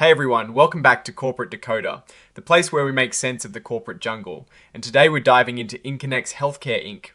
Hey everyone, welcome back to Corporate Decoder, the place where we make sense of the corporate jungle. And today we're diving into Incannex Healthcare Inc.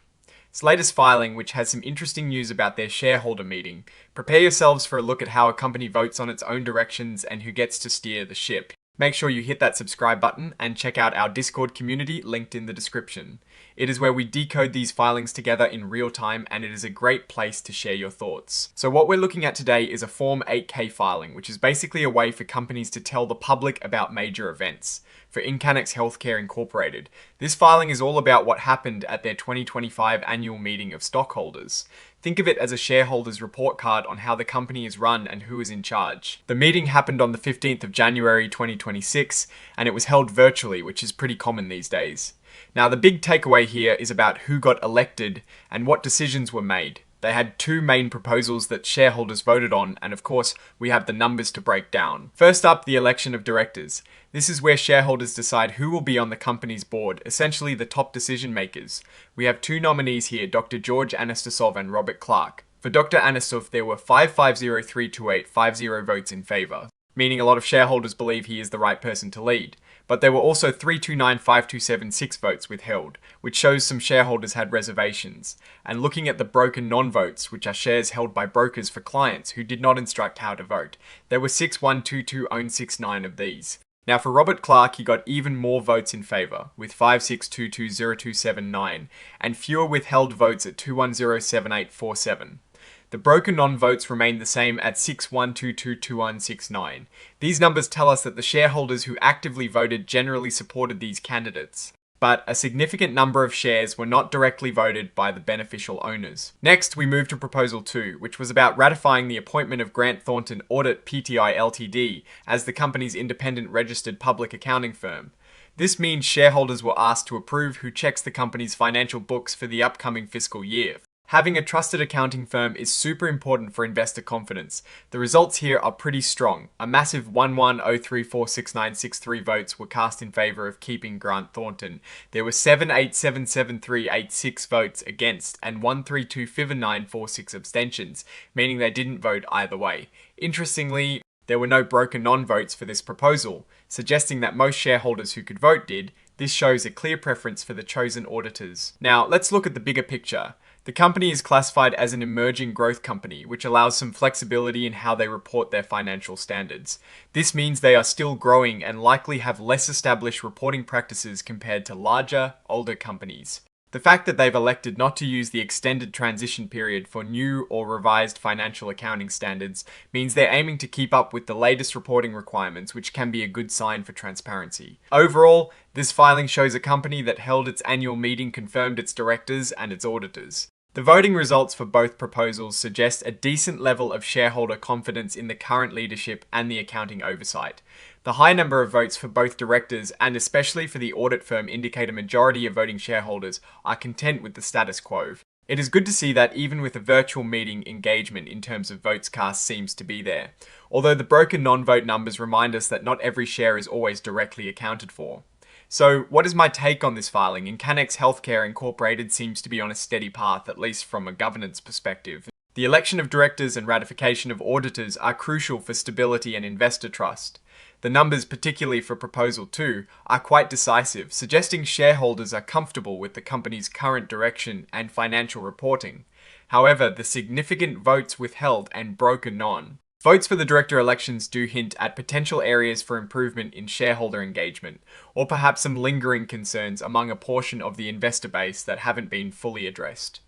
Its latest filing, which has some interesting news about their shareholder meeting. Prepare yourselves for a look at how a company votes on its own directions and who gets to steer the ship. Make sure you hit that subscribe button and check out our Discord community linked in the description. It is where we decode these filings together in real time, and it is a great place to share your thoughts. So what we're looking at today is a Form 8K filing, which is basically a way for companies to tell the public about major events. For Incannex Healthcare Incorporated, this filing is all about what happened at their 2025 annual meeting of stockholders. Think of it as a shareholder's report card on how the company is run and who is in charge. The meeting happened on the 15th of January 2026, and it was held virtually, which is pretty common these days. Now, the big takeaway here is about who got elected and what decisions were made. They had two main proposals that shareholders voted on, and of course, we have the numbers to break down. First up, the election of directors. This is where shareholders decide who will be on the company's board, essentially the top decision makers. We have two nominees here, Dr. George Anastasov and Robert Clark. For Dr. Anastasov, there were 550,328 votes in favor, meaning a lot of shareholders believe he is the right person to lead. But there were also 329,527 votes withheld, which shows some shareholders had reservations. And looking at the broken non-votes, which are shares held by brokers for clients who did not instruct how to vote, there were 6,122,069 of these. Now for Robert Clark, he got even more votes in favour, with 5,622,0279, and fewer withheld votes at 210,7847. The broken non-votes remained the same at 6,122,2169. These numbers tell us that the shareholders who actively voted generally supported these candidates, but a significant number of shares were not directly voted by the beneficial owners. Next, we move to Proposal 2, which was about ratifying the appointment of Grant Thornton Audit Pty Ltd as the company's independent registered public accounting firm. This means shareholders were asked to approve who checks the company's financial books for the upcoming fiscal year. Having a trusted accounting firm is super important for investor confidence. The results here are pretty strong. A massive 11,034,6963 votes were cast in favour of keeping Grant Thornton. There were 7,877,386 votes against and 132,509,46 abstentions, meaning they didn't vote either way. Interestingly, there were no broken non-votes for this proposal, suggesting that most shareholders who could vote did. This shows a clear preference for the chosen auditors. Now, let's look at the bigger picture. The company is classified as an emerging growth company, which allows some flexibility in how they report their financial standards. This means they are still growing and likely have less established reporting practices compared to larger, older companies. The fact that they've elected not to use the extended transition period for new or revised financial accounting standards means they're aiming to keep up with the latest reporting requirements, which can be a good sign for transparency. Overall, this filing shows a company that held its annual meeting, confirmed its directors and its auditors. The voting results for both proposals suggest a decent level of shareholder confidence in the current leadership and the accounting oversight. The high number of votes for both directors and especially for the audit firm indicate a majority of voting shareholders are content with the status quo. It is good to see that even with a virtual meeting, engagement in terms of votes cast seems to be there. Although the broken non-vote numbers remind us that not every share is always directly accounted for. So, what is my take on this filing? Incannex Healthcare Incorporated seems to be on a steady path, at least from a governance perspective. The election of directors and ratification of auditors are crucial for stability and investor trust. The numbers, particularly for Proposal 2, are quite decisive, suggesting shareholders are comfortable with the company's current direction and financial reporting. However, the significant votes withheld and broken non. Votes for the director elections do hint at potential areas for improvement in shareholder engagement, or perhaps some lingering concerns among a portion of the investor base that haven't been fully addressed.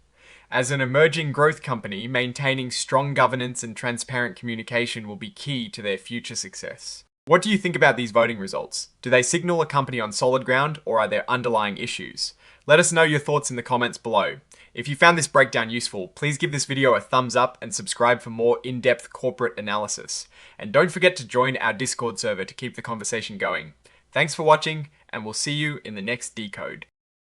As an emerging growth company, maintaining strong governance and transparent communication will be key to their future success. What do you think about these voting results? Do they signal a company on solid ground, or are there underlying issues? Let us know your thoughts in the comments below. If you found this breakdown useful, please give this video a thumbs up and subscribe for more in-depth corporate analysis. And don't forget to join our Discord server to keep the conversation going. Thanks for watching, and we'll see you in the next Decode.